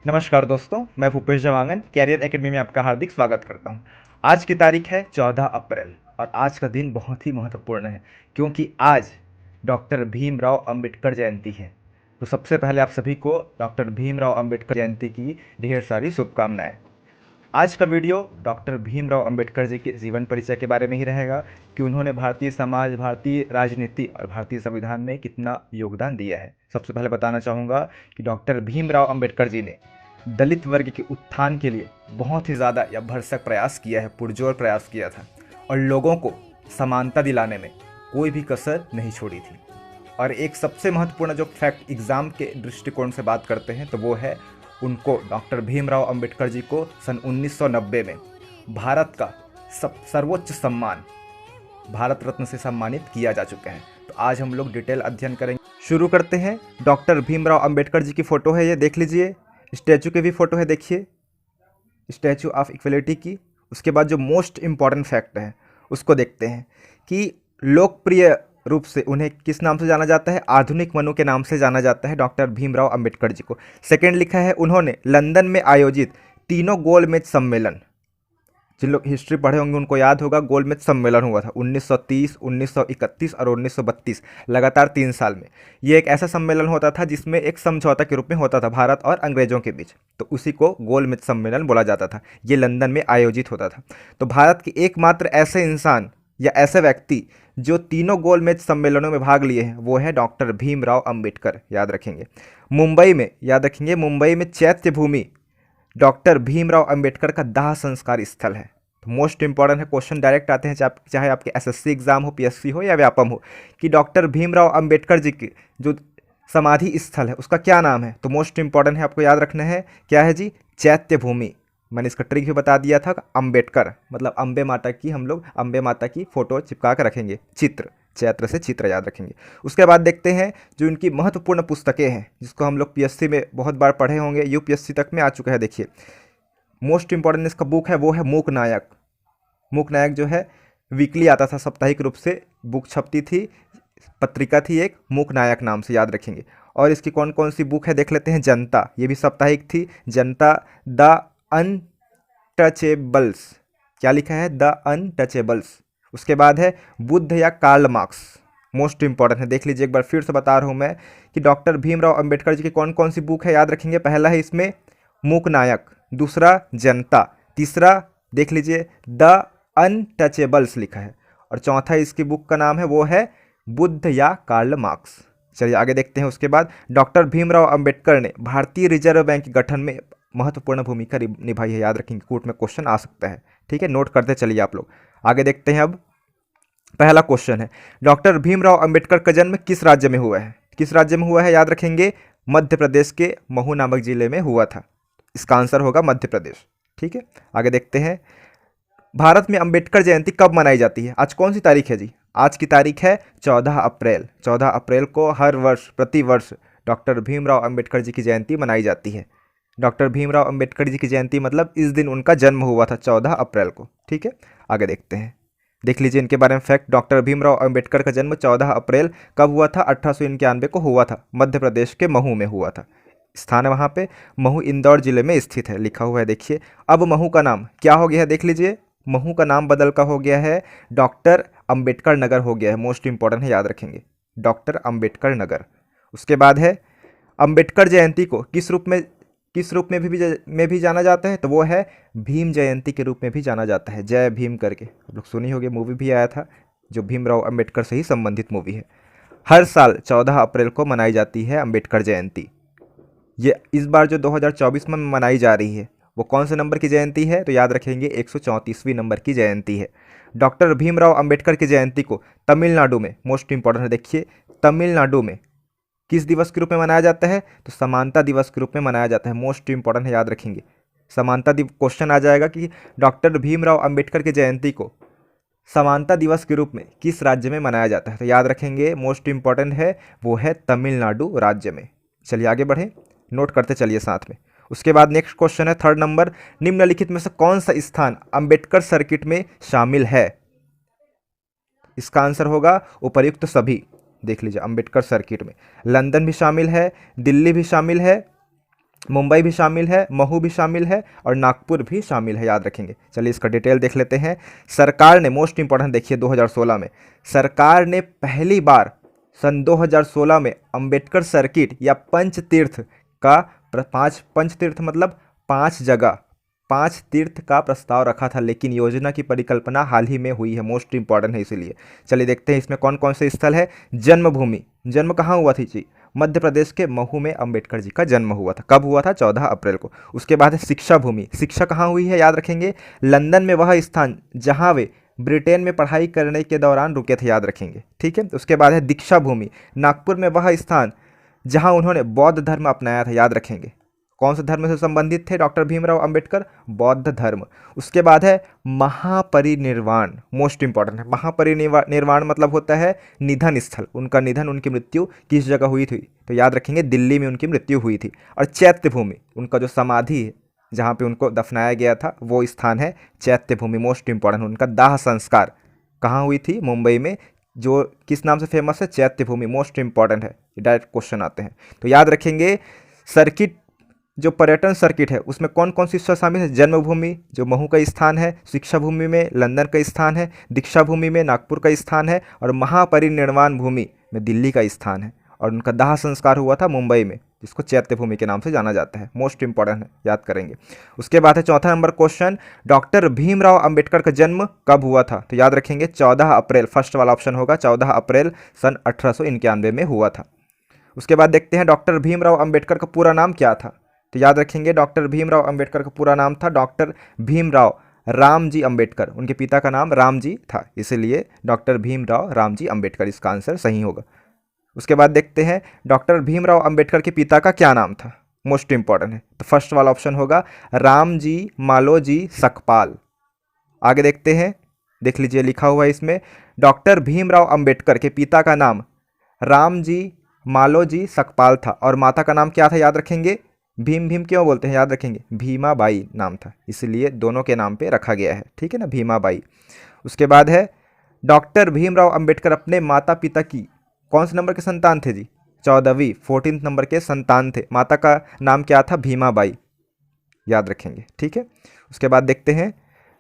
नमस्कार दोस्तों, मैं भूपेश जवांगन कैरियर एकेडमी में आपका हार्दिक स्वागत करता हूं। आज की तारीख है 14 अप्रैल और आज का दिन बहुत ही महत्वपूर्ण है क्योंकि आज डॉक्टर भीमराव अंबेडकर जयंती है। तो सबसे पहले आप सभी को डॉक्टर भीमराव अंबेडकर जयंती की ढेर सारी शुभकामनाएं। आज का वीडियो डॉक्टर भीमराव अंबेडकर जी के जीवन परिचय के बारे में ही रहेगा कि उन्होंने भारतीय समाज, भारतीय राजनीति और भारतीय संविधान में कितना योगदान दिया है। सबसे पहले बताना चाहूँगा कि डॉक्टर भीमराव अंबेडकर जी ने दलित वर्ग के उत्थान के लिए बहुत ही ज़्यादा या भरसक प्रयास किया है, पुरजोर प्रयास किया था और लोगों को समानता दिलाने में कोई भी कसर नहीं छोड़ी थी। और एक सबसे महत्वपूर्ण जो फैक्ट एग्ज़ाम के दृष्टिकोण से बात करते हैं तो वो है उनको डॉक्टर भीमराव अंबेडकर जी को सन 1990 में भारत का सर्वोच्च सम्मान भारत रत्न से सम्मानित किया जा चुका है। तो आज हम लोग डिटेल अध्ययन करेंगे। शुरू करते हैं। डॉक्टर भीमराव अंबेडकर जी की फ़ोटो है, ये देख लीजिए। स्टैचू की भी फ़ोटो है, देखिए, स्टैचू ऑफ इक्वलिटी की। उसके बाद जो मोस्ट इम्पॉर्टेंट फैक्ट है उसको देखते हैं कि लोकप्रिय रूप से उन्हें किस नाम से जाना जाता है? आधुनिक मनु के नाम से जाना जाता है डॉक्टर भीमराव अंबेडकर जी को। सेकंड लिखा है उन्होंने लंदन में आयोजित तीनों गोलमेज सम्मेलन, जिन लोग हिस्ट्री पढ़े होंगे उनको याद होगा, गोलमेज सम्मेलन हुआ था 1930, 1931 और 1932, लगातार 3 साल में। ये एक ऐसा सम्मेलन होता था जिसमें एक समझौता के रूप में होता था भारत और अंग्रेजों के बीच, तो उसी को गोलमेज सम्मेलन बोला जाता था। ये लंदन में आयोजित होता था। तो भारत के एकमात्र ऐसे इंसान या ऐसे व्यक्ति जो तीनों गोलमेज सम्मेलनों में भाग लिए हैं वो है डॉक्टर भीमराव अंबेडकर, याद रखेंगे। मुंबई में, याद रखेंगे, मुंबई में चैत्य भूमि डॉक्टर भीमराव अंबेडकर का दाह संस्कार स्थल है। तो मोस्ट इंपॉर्टेंट है, क्वेश्चन डायरेक्ट आते हैं, चाहे आपके एसएससी एग्जाम हो, पीएससी हो या व्यापम हो, कि डॉक्टर भीमराव अंबेडकर जी की जो समाधि स्थल है उसका क्या नाम है? तो मोस्ट इंपॉर्टेंट है, आपको याद रखना है, क्या है जी? चैत्य भूमि। मैंने इसका ट्रिक भी बता दिया था, अंबेडकर मतलब अम्बे माता की, हम लोग अम्बे माता की फोटो चिपका कर रखेंगे, चित्र, चैत्र से चित्र याद रखेंगे। उसके बाद देखते हैं जो इनकी महत्वपूर्ण पुस्तकें हैं जिसको हम लोग पीएससी में बहुत बार पढ़े होंगे, यूपीएससी तक में आ चुका है। देखिए, मोस्ट इंपॉर्टेंट इसका बुक है वो है मूक नायक। मूक नायक जो है वीकली आता था, साप्ताहिक रूप से बुक छपती थी, पत्रिका थी एक, मूक नायक नाम से, याद रखेंगे। और इसकी कौन कौन सी बुक है देख लेते हैं। जनता, ये भी साप्ताहिक थी। जनता, द अनटचेबल्स, क्या लिखा है? The untouchables. उसके बाद है बुद्ध या कार्ल मार्क्स, मोस्ट इंपॉर्टेंट है, देख लीजिए, एक बार फिर से बता रहा हूँ मैं कि डॉक्टर भीमराव अंबेडकर जी की कौन कौन सी बुक है, याद रखेंगे। पहला है इसमें मूक नायक, दूसरा जनता, तीसरा देख लीजिए द अनटचेबल्स लिखा है, और चौथा इसकी बुक का नाम है वो है बुद्ध या कार्ल मार्क्स। चलिए आगे देखते हैं। उसके बाद डॉक्टर भीमराव अंबेडकर ने भारतीय रिजर्व बैंक के गठन में महत्वपूर्ण भूमिका निभाई है, याद रखेंगे, कोर्ट में क्वेश्चन आ सकता है, ठीक है, नोट करते चलिए आप लोग। आगे देखते हैं। अब पहला क्वेश्चन है, डॉक्टर भीमराव अंबेडकर का जन्म किस राज्य में हुआ है? किस राज्य में हुआ है? याद रखेंगे, मध्य प्रदेश के महू नामक जिले में हुआ था। इसका आंसर होगा मध्य प्रदेश, ठीक है। आगे देखते हैं, भारत में अंबेडकर जयंती कब मनाई जाती है? आज कौन सी तारीख है जी? आज की तारीख है 14 अप्रैल। 14 अप्रैल को हर वर्ष, प्रतिवर्ष डॉक्टर भीमराव अंबेडकर जी की जयंती मनाई जाती है। डॉक्टर भीमराव अंबेडकर जी की जयंती मतलब इस दिन उनका जन्म हुआ था, 14 अप्रैल को, ठीक है। आगे देखते हैं, देख लीजिए इनके बारे में फैक्ट। डॉक्टर भीमराव अंबेडकर का जन्म 14 अप्रैल कब हुआ था? 1891 को हुआ था। मध्य प्रदेश के महू में हुआ था। स्थान है वहाँ पे महू, इंदौर जिले में स्थित है, लिखा हुआ है, देखिए। अब महू का नाम क्या हो गया है देख लीजिए, महू का नाम बदल का हो गया है डॉक्टर अंबेडकर नगर हो गया है। मोस्ट इंपॉर्टेंट है, याद रखेंगे, डॉक्टर अंबेडकर नगर। उसके बाद है अंबेडकर जयंती को किस रूप में भी जाना जाता है? तो वो है भीम जयंती के रूप में भी जाना जाता है, जय भीम करके, आप लोग सुनी होगी, मूवी भी आया था जो भीमराव अंबेडकर से ही संबंधित मूवी है। हर साल 14 अप्रैल को मनाई जाती है अंबेडकर जयंती। ये इस बार जो 2024 में मनाई जा रही है वो कौन से नंबर की जयंती है? तो याद रखेंगे 134वीं नंबर की जयंती है। डॉक्टर भीमराव अंबेडकर की जयंती को तमिलनाडु में, मोस्ट इंपॉर्टेंट है, देखिए, तमिलनाडु में किस दिवस के रूप में मनाया जाता है? तो समानता दिवस के रूप में मनाया जाता है। मोस्ट इंपॉर्टेंट है, याद रखेंगे, समानता दिवस। क्वेश्चन आ जाएगा कि डॉक्टर भीमराव अंबेडकर की जयंती को समानता दिवस के रूप में किस राज्य में मनाया जाता है? तो याद रखेंगे, मोस्ट इंपॉर्टेंट है, वो है तमिलनाडु राज्य में। चलिए आगे बढ़ें, नोट करते चलिए साथ में। उसके बाद नेक्स्ट क्वेश्चन है, थर्ड नंबर, निम्नलिखित में से कौन सा स्थान अंबेडकर सर्किट में शामिल है? इसका आंसर होगा उपर्युक्त सभी। देख लीजिए, अंबेडकर सर्किट में लंदन भी शामिल है, दिल्ली भी शामिल है, मुंबई भी शामिल है, महू भी शामिल है और नागपुर भी शामिल है, याद रखेंगे। चलिए इसका डिटेल देख लेते हैं। सरकार ने, मोस्ट इंपॉर्टेंट देखिए, 2016 में सरकार ने पहली बार सन 2016 में अंबेडकर सर्किट या पंचतीर्थ का पांच, पंचतीर्थ मतलब 5 जगह, 5 तीर्थ का प्रस्ताव रखा था, लेकिन योजना की परिकल्पना हाल ही में हुई है, मोस्ट इंपॉर्टेंट है इसीलिए। चलिए देखते हैं इसमें कौन कौन से स्थल है। जन्मभूमि, जन्म कहाँ हुआ थी जी? मध्य प्रदेश के महू में अंबेडकर जी का जन्म हुआ था। कब हुआ था? 14 अप्रैल को। उसके बाद है शिक्षा भूमि, शिक्षा कहाँ हुई है? याद रखेंगे, लंदन में वह स्थान जहाँ वे ब्रिटेन में पढ़ाई करने के दौरान रुके थे, याद रखेंगे, ठीक है। उसके बाद है दीक्षा भूमि, नागपुर में वह स्थान जहाँ उन्होंने बौद्ध धर्म अपनाया था, याद रखेंगे। कौन से धर्म से संबंधित थे डॉक्टर भीमराव अंबेडकर? बौद्ध धर्म। उसके बाद है महापरिनिर्वाण, मोस्ट इंपॉर्टेंट है। महापरिनिर्वाण मतलब होता है निधन स्थल, उनका निधन, उनकी मृत्यु किस जगह हुई थी? तो याद रखेंगे दिल्ली में उनकी मृत्यु हुई थी। और चैत्य भूमि, उनका जो समाधि है जहाँ पे उनको दफनाया गया था वो स्थान है चैत्य भूमि, मोस्ट इंपॉर्टेंट। उनका दाह संस्कार कहाँ हुई थी? मुंबई में, जो किस नाम से फेमस है? चैत्य भूमि, मोस्ट इंपॉर्टेंट है, डायरेक्ट क्वेश्चन आते हैं तो याद रखेंगे। सर्किट, जो पर्यटन सर्किट है उसमें कौन कौन सी स्थल शामिल है? जन्मभूमि जो महू का स्थान है, शिक्षा भूमि में लंदन का स्थान है, दीक्षा भूमि में नागपुर का स्थान है और महापरिनिर्वाण भूमि में दिल्ली का स्थान है। और उनका दाह संस्कार हुआ था मुंबई में, जिसको चैत्य भूमि के नाम से जाना जाता है, मोस्ट इंपॉर्टेंट है, याद करेंगे। उसके बाद है चौथा number question, doctor Bhimrao Ambedkar का जन्म कब हुआ था? तो याद रखेंगे 14 अप्रैल, फर्स्ट वाला ऑप्शन होगा, 14 अप्रैल सन 1891 में हुआ था। उसके बाद देखते हैं डॉक्टर भीमराव अंबेडकर का पूरा नाम क्या था? तो याद रखेंगे डॉक्टर भीमराव अंबेडकर का पूरा नाम था डॉक्टर भीमराव रामजी अंबेडकर। उनके पिता का नाम रामजी था, इसलिए डॉक्टर भीमराव रामजी अंबेडकर, इसका आंसर सही होगा। उसके बाद देखते हैं डॉक्टर भीमराव अंबेडकर के पिता का क्या नाम था? मोस्ट इंपॉर्टेंट है, तो फर्स्ट वाला ऑप्शन होगा रामजी मालोजी सकपाल। आगे देखते हैं, देख लीजिए लिखा हुआ है इसमें, डॉक्टर भीमराव अंबेडकर के पिता का नाम रामजी मालोजी सकपाल था और माता का नाम क्या था? याद रखेंगे, भीम भीम क्यों बोलते हैं? याद रखेंगे भीमाबाई नाम था, इसलिए दोनों के नाम पे रखा गया है, ठीक है ना, भीमाबाई। उसके बाद है डॉक्टर भीमराव अंबेडकर अपने माता पिता की कौन से नंबर के संतान थे जी? 14वीं, 14 नंबर के संतान थे। माता का नाम क्या था? भीमाबाई, याद रखेंगे, ठीक है। उसके बाद देखते हैं,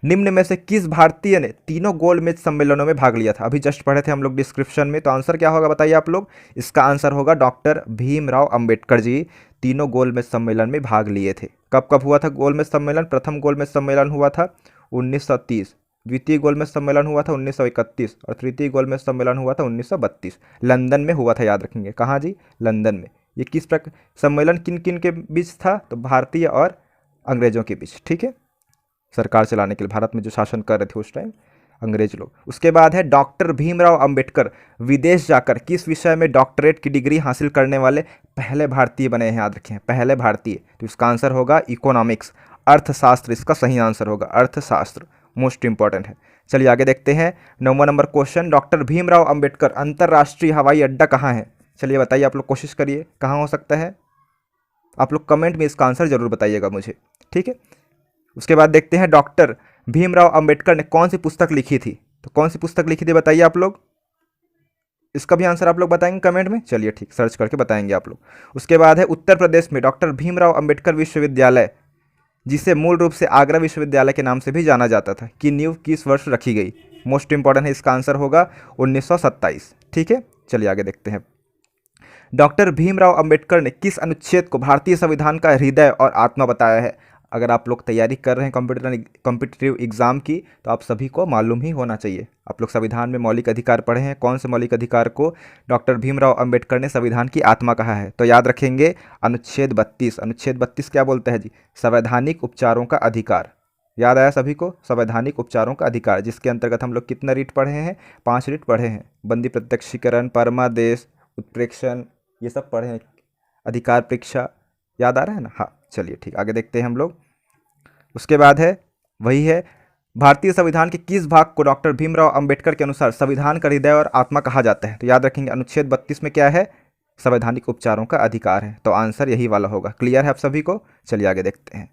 निम्न में से किस भारतीय ने तीनों गोलमेज सम्मेलनों में भाग लिया था? अभी जस्ट पढ़े थे हम लोग डिस्क्रिप्शन में, तो आंसर क्या होगा बताइए आप लोग? इसका आंसर होगा डॉक्टर भीमराव अंबेडकर जी तीनों गोलमेज सम्मेलन में भाग लिए थे। कब कब हुआ था गोलमेज सम्मेलन? प्रथम गोलमेज सम्मेलन हुआ था 1930, द्वितीय गोलमेज सम्मेलन हुआ था 1931 और तृतीय गोलमेज सम्मेलन हुआ था 1932। लंदन में हुआ था, याद रखेंगे। कहाँ जी? लंदन में। ये किस प्रकार सम्मेलन किन किन के बीच था? तो भारतीय और अंग्रेजों के बीच, ठीक है, सरकार चलाने के लिए, भारत में जो शासन कर रहे थे उस टाइम अंग्रेज लोग। उसके बाद है डॉक्टर भीमराव अंबेडकर विदेश जाकर किस विषय में डॉक्टरेट की डिग्री हासिल करने वाले पहले भारतीय बने हैं? याद रखें, पहले भारतीय, तो इसका आंसर होगा इकोनॉमिक्स, अर्थशास्त्र, इसका सही आंसर होगा अर्थशास्त्र, मोस्ट इंपॉर्टेंट है। चलिए आगे देखते हैं 9वां number question, doctor Bhimrao Ambedkar अंतर्राष्ट्रीय हवाई अड्डा कहाँ है? चलिए बताइए, आप लोग कोशिश करिए कहाँ हो सकता है, आप लोग कमेंट में इसका आंसर जरूर बताइएगा मुझे, ठीक है। उसके बाद देखते हैं डॉक्टर भीमराव अंबेडकर ने कौन सी पुस्तक लिखी थी? तो कौन सी पुस्तक लिखी थी बताइए आप लोग, इसका भी आंसर आप लोग बताएंगे कमेंट में, चलिए ठीक, सर्च करके बताएंगे आप लोग। उसके बाद है उत्तर प्रदेश में डॉक्टर भीमराव अंबेडकर विश्वविद्यालय, जिसे मूल रूप से आगरा विश्वविद्यालय के नाम से भी जाना जाता था, की नींव किस वर्ष रखी गई? मोस्ट इंपॉर्टेंट है, इसका आंसर होगा 1927, ठीक है। चलिए आगे देखते हैं, डॉक्टर भीमराव अंबेडकर ने किस अनुच्छेद को भारतीय संविधान का हृदय और आत्मा बताया है? अगर आप लोग तैयारी कर रहे हैं कॉम्पिटिटिव एग्जाम की, तो आप सभी को मालूम ही होना चाहिए। आप लोग संविधान में मौलिक अधिकार पढ़े हैं, कौन से मौलिक अधिकार को डॉक्टर भीमराव अंबेडकर ने संविधान की आत्मा कहा है? तो याद रखेंगे अनुच्छेद 32। अनुच्छेद 32 क्या बोलता है जी? संवैधानिक उपचारों का अधिकार। याद आया सभी को? संवैधानिक उपचारों का अधिकार, जिसके अंतर्गत हम लोग कितना रीट पढ़े हैं? 5 रीट पढ़े हैं, बंदी प्रत्यक्षीकरण, परमादेश, उत्प्रेक्षण, ये सब पढ़े हैं, अधिकार परीक्षा, याद आ रहा है ना? हाँ, चलिए ठीक, आगे देखते हैं हम लोग। उसके बाद है, वही है, भारतीय संविधान के किस भाग को डॉक्टर भीमराव अंबेडकर के अनुसार संविधान का हृदय और आत्मा कहा जाता है? तो याद रखेंगे अनुच्छेद 32 में क्या है? संवैधानिक उपचारों का अधिकार है, तो आंसर यही वाला होगा। क्लियर है आप सभी को? चलिए आगे देखते हैं,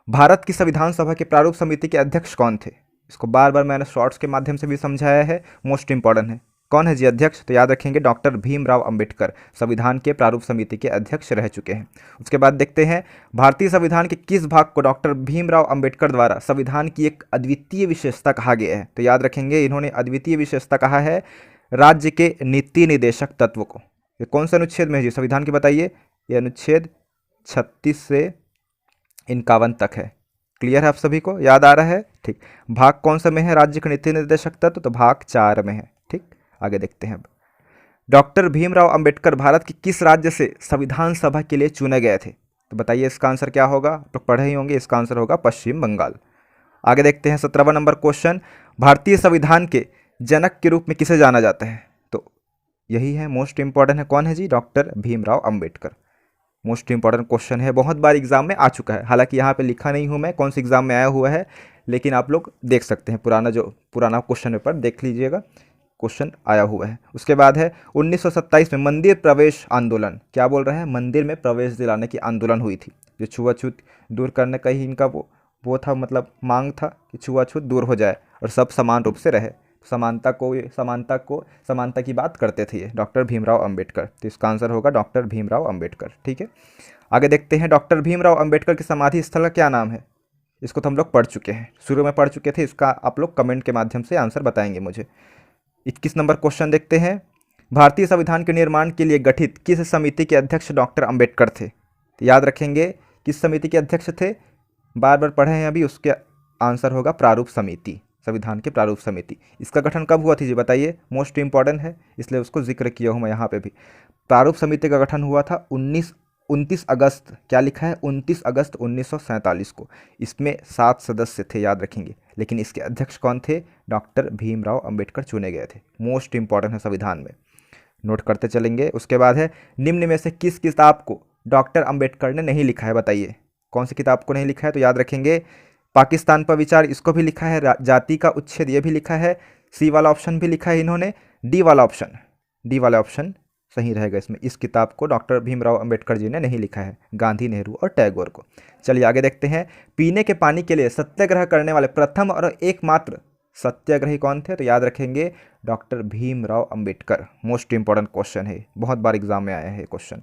भारत की संविधान सभा के प्रारूप समिति के अध्यक्ष कौन थे? इसको बार बार मैंने शॉर्ट्स के माध्यम से भी समझाया है, मोस्ट इंपॉर्टेंट है। कौन है जी अध्यक्ष? तो याद रखेंगे डॉक्टर भीमराव अंबेडकर संविधान के प्रारूप समिति के अध्यक्ष रह चुके हैं। उसके बाद देखते हैं भारतीय संविधान के किस भाग को डॉक्टर भीमराव अंबेडकर द्वारा संविधान की एक अद्वितीय विशेषता कहा गया है? तो याद रखेंगे इन्होंने अद्वितीय विशेषता कहा है राज्य के नीति निदेशक तत्व को। ये कौन से अनुच्छेद में है जी संविधान की बताइए? ये अनुच्छेद 36 से 51 तक है। क्लियर है आप सभी को? याद आ रहा है? ठीक। भाग कौन सा में है राज्य के नीति निर्देशक तत्व? तो भाग 4 में है। ठीक, आगे देखते हैं अब। डॉक्टर भीमराव अंबेडकर भारत के किस राज्य से संविधान सभा के लिए चुने गए थे? तो बताइए इसका आंसर क्या होगा? आप लोग पढ़े ही होंगे, इसका आंसर होगा पश्चिम बंगाल। आगे देखते हैं 17वां नंबर क्वेश्चन। भारतीय संविधान के जनक के रूप में किसे जाना जाता है? तो यही है मोस्ट इंपॉर्टेंट है। कौन है जी? Doctor Bhimrao Ambedkar. Most important question है, बहुत बार एग्जाम में आ चुका है। हालांकि यहाँ पे लिखा नहीं हूँ मैं कौन से एग्जाम में आया हुआ है, लेकिन आप लोग देख सकते हैं पुराना क्वेश्चन पेपर देख लीजिएगा, क्वेश्चन आया हुआ है। उसके बाद है 1927 में मंदिर प्रवेश आंदोलन। क्या बोल रहे हैं? मंदिर में प्रवेश दिलाने की आंदोलन हुई थी। जो छुआछूत दूर करने का ही इनका वो था, मतलब मांग था कि छुआछूत दूर हो जाए और सब समान रूप से रहे। समानता की बात करते थे ये डॉक्टर भीमराव अंबेडकर। तो इसका आंसर होगा डॉक्टर भीमराव अंबेडकर। ठीक है, आगे देखते हैं डॉक्टर भीमराव अंबेडकर की समाधि स्थल का क्या नाम है? इसको तो हम लोग पढ़ चुके हैं, शुरू में पढ़ चुके थे। इसका आप लोग कमेंट के माध्यम से आंसर बताएंगे मुझे। 21 नंबर क्वेश्चन देखते हैं। भारतीय संविधान के निर्माण के लिए गठित किस समिति के अध्यक्ष डॉक्टर अंबेडकर थे? तो याद रखेंगे किस समिति के अध्यक्ष थे? बार बार पढ़े हैं अभी, उसके आंसर होगा प्रारूप समिति, संविधान की प्रारूप समिति। इसका गठन कब हुआ थी जी बताइए? मोस्ट इंपॉर्टेंट है इसलिए उसको जिक्र किया हूँ मैं यहाँ पे भी। प्रारूप समिति का गठन हुआ था 29 अगस्त, क्या लिखा है? 29 अगस्त 1947 को। इसमें 7 सदस्य थे, याद रखेंगे, लेकिन इसके अध्यक्ष कौन थे? डॉक्टर भीमराव अंबेडकर चुने गए थे। मोस्ट इंपॉर्टेंट है संविधान में, नोट करते चलेंगे। उसके बाद है निम्न में से किस किताब को डॉक्टर अंबेडकर ने नहीं लिखा है? बताइए कौन सी किताब को नहीं लिखा है? तो याद रखेंगे पाकिस्तान पर विचार, इसको भी लिखा है। जाति का उच्छेद, ये भी लिखा है। सी वाला ऑप्शन भी लिखा है इन्होंने। डी वाला ऑप्शन सही रहेगा इसमें। इस किताब को डॉक्टर भीमराव अंबेडकर जी ने नहीं लिखा है, गांधी, नेहरू और टैगोर को। चलिए आगे देखते हैं। पीने के पानी के लिए सत्याग्रह करने वाले प्रथम और एकमात्र सत्याग्रही कौन थे? तो याद रखेंगे doctor Bhimrao Ambedkar. Most important question है, बहुत बार एग्जाम में आया है क्वेश्चन।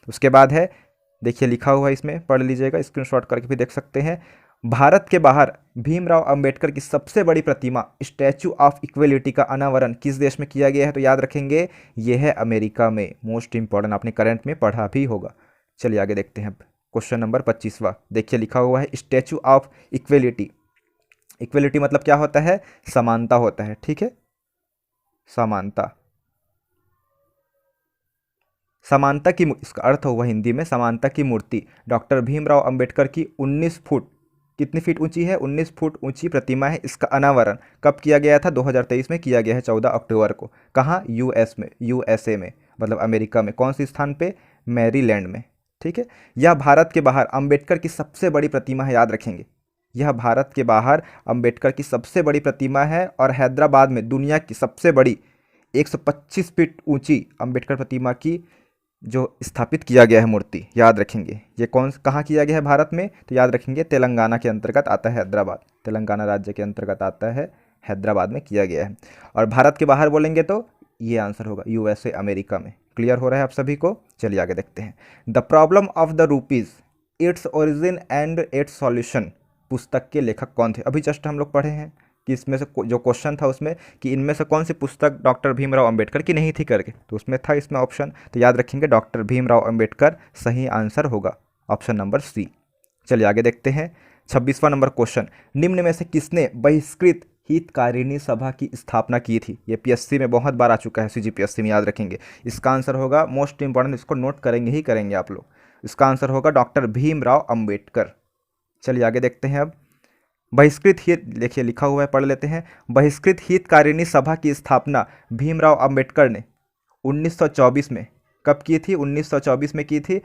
उसके बाद है, देखिए लिखा हुआ है इसमें, पढ़ लीजिएगा, स्क्रीनशॉट करके भी देख सकते हैं। भारत के बाहर भीमराव अंबेडकर की सबसे बड़ी प्रतिमा स्टैचू ऑफ इक्वलिटी का अनावरण किस देश में किया गया है? तो याद रखेंगे ये है अमेरिका में। मोस्ट इंपॉर्टेंट, आपने करंट में पढ़ा भी होगा। चलिए आगे देखते हैं क्वेश्चन नंबर 25वां। देखिए लिखा हुआ है स्टैचू ऑफ इक्वलिटी। इक्वलिटी मतलब क्या होता है? समानता होता है। ठीक है, समानता की, इसका अर्थ हुआ हिंदी में समानता की मूर्ति डॉक्टर भीमराव अंबेडकर की 19 फुट, कितनी फीट ऊंची है? 19 फुट ऊंची प्रतिमा है। इसका अनावरण कब किया गया था? 2023 में किया गया है, 14 अक्टूबर को। कहाँ? यूएसए में, मतलब अमेरिका में। कौन से स्थान पे? मैरीलैंड में। ठीक है, यह भारत के बाहर अंबेडकर की सबसे बड़ी प्रतिमा है, याद रखेंगे। यह भारत के बाहर अंबेडकर की सबसे बड़ी प्रतिमा है और हैदराबाद में दुनिया की सबसे बड़ी 125 फीट ऊंची अंबेडकर प्रतिमा की जो स्थापित किया गया है मूर्ति, याद रखेंगे। ये कहाँ किया गया है? भारत में। तो याद रखेंगे तेलंगाना के अंतर्गत आता है हैदराबाद, तेलंगाना राज्य के अंतर्गत आता है, हैदराबाद में किया गया है। और भारत के बाहर बोलेंगे तो ये आंसर होगा यूएसए, अमेरिका में। क्लियर हो रहा है आप सभी को? चलिए आगे देखते हैं। The problem of the rupees, its origin and it's solution पुस्तक के लेखक कौन थे? अभी जस्ट हम लोग पढ़े हैं कि इसमें से जो क्वेश्चन था उसमें कि इनमें से कौन सी पुस्तक डॉक्टर भीमराव अंबेडकर की नहीं थी करके, तो उसमें था इसमें ऑप्शन। तो याद रखेंगे डॉक्टर भीमराव अंबेडकर सही आंसर होगा, ऑप्शन नंबर सी। चलिए आगे देखते हैं 26वां नंबर क्वेश्चन। निम्न में से किसने बहिष्कृत हितकारिणी सभा की स्थापना की थी? ये पीएससी में बहुत बार आ चुका है, सीजीपीएससी में, याद रखेंगे। इसका आंसर होगा मोस्ट इंपॉर्टेंट, इसको नोट करेंगे ही करेंगे आप लोग। इसका आंसर होगा डॉक्टर भीमराव अंबेडकर। चलिए आगे देखते हैं अब। बहिष्कृत हित, देखिए लिखा हुआ है, पढ़ लेते हैं। बहिष्कृत हितकारिणी सभा की स्थापना भीमराव अंबेडकर ने 1924 में कब की थी? 1924 में की थी।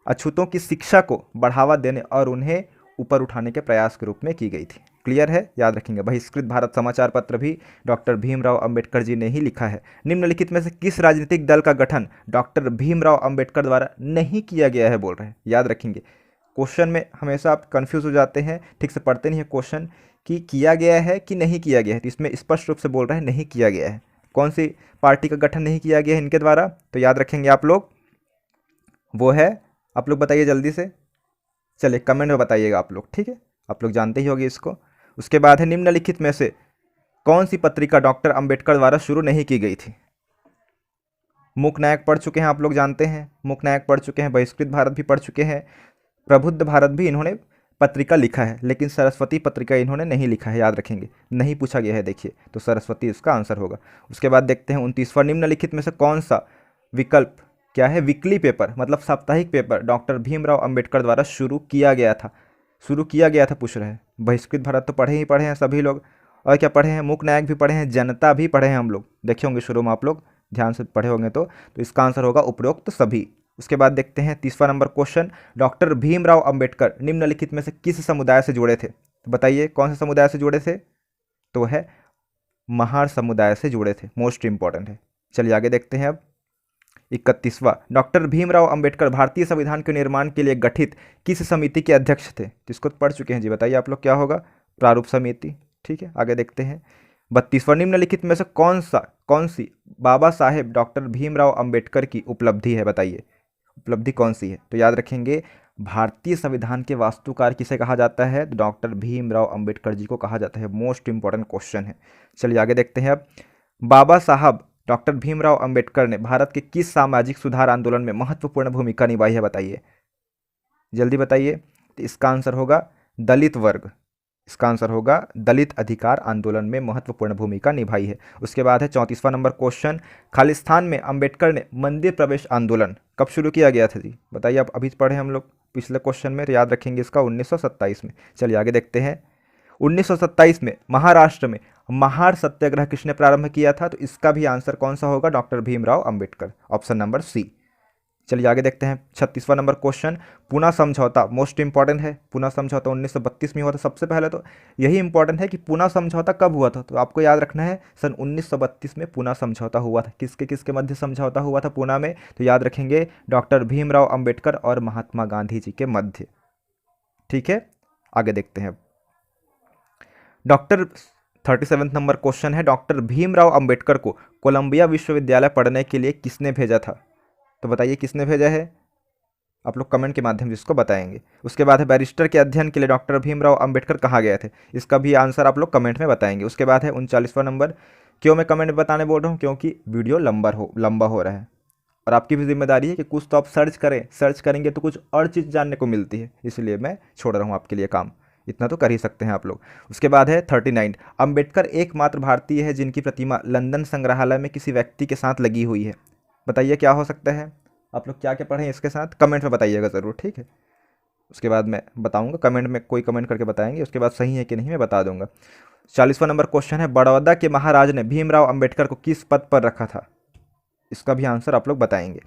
अछूतों की शिक्षा को बढ़ावा देने और उन्हें ऊपर उठाने के प्रयास के रूप में की गई थी। क्लियर है? याद रखेंगे। बहिष्कृत भारत समाचार पत्र भी डॉक्टर भीमराव अंबेडकर जी ने ही लिखा है। निम्नलिखित में से किस राजनीतिक दल का गठन डॉक्टर भीमराव अंबेडकर द्वारा नहीं किया गया है? बोल रहे हैं, याद रखेंगे। क्वेश्चन में हमेशा आप कंफ्यूज हो जाते हैं, ठीक से पढ़ते नहीं है क्वेश्चन कि किया गया है कि नहीं किया गया है, तो इसमें स्पष्ट रूप से बोल रहा है नहीं किया गया है। कौन सी पार्टी का गठन नहीं किया गया है इनके द्वारा, तो याद रखेंगे आप लोग, वो है, आप लोग बताइए जल्दी से, चलिए कमेंट में बताइएगा आप लोग, ठीक है, आप लोग जानते ही होंगे इसको। उसके बाद है निम्नलिखित में से कौन सी पत्रिका डॉक्टर अंबेडकर द्वारा शुरू नहीं की गई थी। मूक नायक पढ़ चुके हैं आप लोग, जानते हैं मूक नायक पढ़ चुके हैं, बहिष्कृत भारत भी पढ़ चुके हैं, प्रबुद्ध भारत भी इन्होंने पत्रिका लिखा है, लेकिन सरस्वती पत्रिका इन्होंने नहीं लिखा है, याद रखेंगे, नहीं पूछा गया है, देखिए, तो सरस्वती इसका आंसर होगा। उसके बाद देखते हैं 29वां, निम्नलिखित में से कौन सा विकल्प क्या है, वीकली पेपर मतलब साप्ताहिक पेपर डॉक्टर भीमराव अंबेडकर द्वारा शुरू किया गया था, शुरू किया गया था पूछ रहे हैं। बहिष्कृत भारत तो पढ़े ही पढ़े हैं सभी लोग, और क्या पढ़े हैं, मूक नायक भी पढ़े हैं, जनता भी पढ़े हैं हम लोग, देखे होंगे शुरू में आप लोग, ध्यान से पढ़े होंगे तो इसका आंसर होगा उपरोक्त सभी। उसके बाद देखते हैं 30वां number question, doctor Bhimrao Ambedkar निम्नलिखित में से किस समुदाय से जुड़े थे, तो बताइए कौन से समुदाय से जुड़े थे, तो है महार समुदाय से जुड़े थे, मोस्ट इंपॉर्टेंट है। चलिए आगे देखते हैं अब 31वां, डॉक्टर भीमराव अंबेडकर भारतीय संविधान के निर्माण के लिए गठित किस समिति के अध्यक्ष थे, जिसको पढ़ चुके हैं जी, बताइए आप लोग क्या होगा, प्रारूप समिति, ठीक है। आगे देखते हैं 32वां, निम्नलिखित में से कौन सी बाबा साहेब डॉक्टर भीमराव अंबेडकर की उपलब्धि है, बताइए उपलब्धि कौन सी है, तो याद रखेंगे भारतीय संविधान के वास्तुकार किसे कहा जाता है, तो डॉक्टर भीमराव अंबेडकर जी को कहा जाता है, मोस्ट इंपॉर्टेंट क्वेश्चन है। चलिए आगे देखते हैं अब, बाबा साहब डॉक्टर भीमराव अंबेडकर ने भारत के किस सामाजिक सुधार आंदोलन में महत्वपूर्ण भूमिका निभाई है, बताइए जल्दी बताइए, तो इसका आंसर होगा दलित वर्ग, इसका आंसर होगा दलित अधिकार आंदोलन में महत्वपूर्ण भूमिका निभाई है। उसके बाद है 34वां नंबर क्वेश्चन, खालिस्तान में अंबेडकर ने मंदिर प्रवेश आंदोलन कब शुरू किया गया था जी, बताइए, आप अभी पढ़े हम लोग पिछले क्वेश्चन में, तो याद रखेंगे इसका 1927 में। चलिए आगे देखते हैं 1927 में महाराष्ट्र में महार सत्याग्रह किसने प्रारंभ किया था, तो इसका भी आंसर कौन सा होगा, doctor Bhimrao Ambedkar, option number C. चलिए आगे देखते हैं 36वां नंबर क्वेश्चन, पूना समझौता मोस्ट इंपॉर्टेंट है, पूना समझौता 1932 में हुआ था, सबसे पहले तो यही इंपॉर्टेंट है कि पूना समझौता कब हुआ था, तो आपको याद रखना है सन 1932 में पूना समझौता हुआ था, किसके किसके मध्य समझौता हुआ था पूना में, तो याद रखेंगे डॉक्टर भीमराव अंबेडकर और महात्मा गांधी जी के मध्य, ठीक है। आगे देखते हैं डॉक्टर 37वां नंबर क्वेश्चन है, डॉक्टर भीमराव अंबेडकर को कोलंबिया विश्वविद्यालय पढ़ने के लिए किसने भेजा था, तो बताइए किसने भेजा है, आप लोग कमेंट के माध्यम से इसको बताएंगे। उसके बाद है बैरिस्टर के अध्ययन के लिए डॉक्टर भीमराव अंबेडकर कहाँ गए थे, इसका भी आंसर आप लोग कमेंट में बताएंगे। उसके बाद है 39वां नंबर, क्यों मैं कमेंट में बताने बोल रहा हूँ, क्योंकि वीडियो लंबा हो रहा है और आपकी भी जिम्मेदारी है कि कुछ तो आप सर्च करेंगे तो कुछ और चीज़ जानने को मिलती है, इसलिए मैं छोड़ रहा हूँ आपके लिए काम, इतना तो कर ही सकते हैं आप लोग। उसके बाद है 39, अंबेडकर एकमात्र भारतीय है जिनकी प्रतिमा लंदन संग्रहालय में किसी व्यक्ति के साथ लगी हुई है, बताइए क्या हो सकता है, आप लोग क्या क्या पढ़ें इसके साथ कमेंट में बताइएगा ज़रूर, ठीक है। उसके बाद मैं बताऊंगा, कमेंट में कोई कमेंट करके बताएंगे, उसके बाद सही है कि नहीं मैं बता दूंगा। 40वां नंबर क्वेश्चन है, बड़ौदा के महाराज ने भीमराव अंबेडकर को किस पद पर रखा था, इसका भी आंसर आप लोग बताएंगे।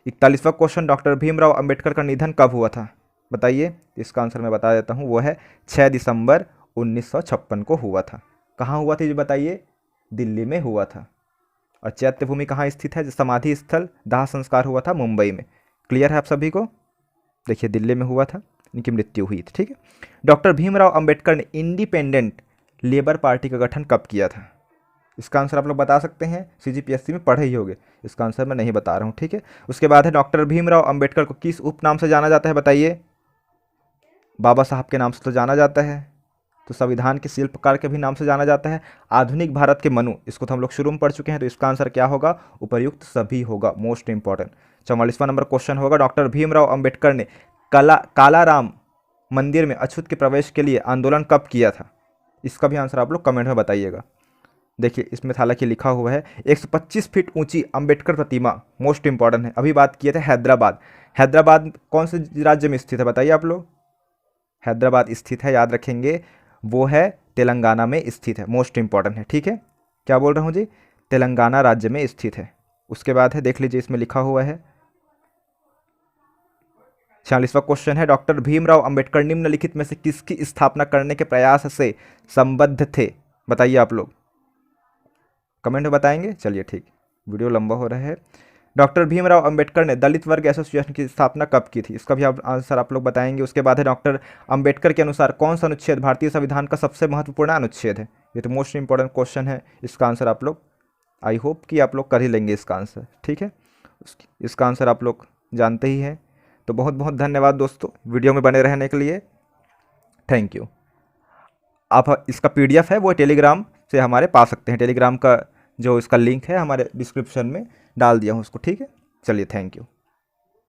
41वां क्वेश्चन, डॉक्टर भीमराव अंबेडकर का निधन कब हुआ था, बताइए, इसका आंसर मैं बता देता हूँ, वो है 6 दिसंबर 1956 को हुआ था। कहाँ हुआ था ये बताइए, दिल्ली में हुआ था। और चैत्य भूमि कहाँ स्थित है, जो समाधि स्थल दाह संस्कार हुआ था मुंबई में, क्लियर है आप सभी को, देखिए दिल्ली में हुआ था, इनकी मृत्यु हुई थी, ठीक है। डॉक्टर भीमराव अंबेडकर ने इंडिपेंडेंट लेबर पार्टी का गठन कब किया था, इसका आंसर आप लोग बता सकते हैं, CGPSC में पढ़े ही होंगे, इसका आंसर मैं नहीं बता रहा हूँ, ठीक है। उसके बाद है डॉक्टर भीमराव अंबेडकर को किस उपनाम से जाना जाता है, बताइए, बाबा साहब के नाम से तो जाना जाता है, तो संविधान के शिल्पकार के भी नाम से जाना जाता है, आधुनिक भारत के मनु, इसको तो हम लोग शुरू में पढ़ चुके हैं, तो इसका आंसर क्या होगा, उपर्युक्त सभी होगा, मोस्ट इंपॉर्टेंट। 44वां नंबर क्वेश्चन होगा, डॉक्टर भीमराव अंबेडकर ने कालाराम मंदिर में अछूत के प्रवेश के लिए आंदोलन कब किया था, इसका भी आंसर आप लोग कमेंट में बताइएगा। देखिए इसमें हालांकि लिखा हुआ है 125 फीट ऊंची अंबेडकर प्रतिमा, मोस्ट इंपॉर्टेंट है। अभी बात किए थे हैदराबाद कौन से राज्य में स्थित है, बताइए आप लोग, हैदराबाद स्थित है, याद रखेंगे, वो है तेलंगाना में स्थित है, मोस्ट इंपॉर्टेंट है, ठीक है। क्या बोल रहा हूँ जी, तेलंगाना राज्य में स्थित है। उसके बाद है देख लीजिए इसमें लिखा हुआ है 46वां क्वेश्चन है, डॉक्टर भीमराव अंबेडकर निम्नलिखित में से किसकी स्थापना करने के प्रयास से संबद्ध थे, बताइए आप लोग, कमेंट में बताएंगे। चलिए ठीक, वीडियो लंबा हो रहा है, डॉक्टर भीमराव अंबेडकर ने दलित वर्ग एसोसिएशन की स्थापना कब की थी, इसका भी आप आंसर आप लोग बताएंगे। उसके बाद है डॉक्टर अंबेडकर के अनुसार कौन सा अनुच्छेद भारतीय संविधान का सबसे महत्वपूर्ण अनुच्छेद है। ये तो मोस्ट इंपॉर्टेंट क्वेश्चन है, इसका आंसर आप लोग आई होप कि आप लोग कर ही लेंगे इसका आंसर, ठीक है। इसका आंसर आप लोग जानते ही हैं। तो बहुत बहुत धन्यवाद दोस्तों वीडियो में बने रहने के लिए, थैंक यू। आप इसका पीडीएफ है वो टेलीग्राम से हमारे पा सकते हैं, टेलीग्राम का जो इसका लिंक है हमारे डिस्क्रिप्शन में डाल दिया हूँ उसको, ठीक है। चलिए थैंक यू।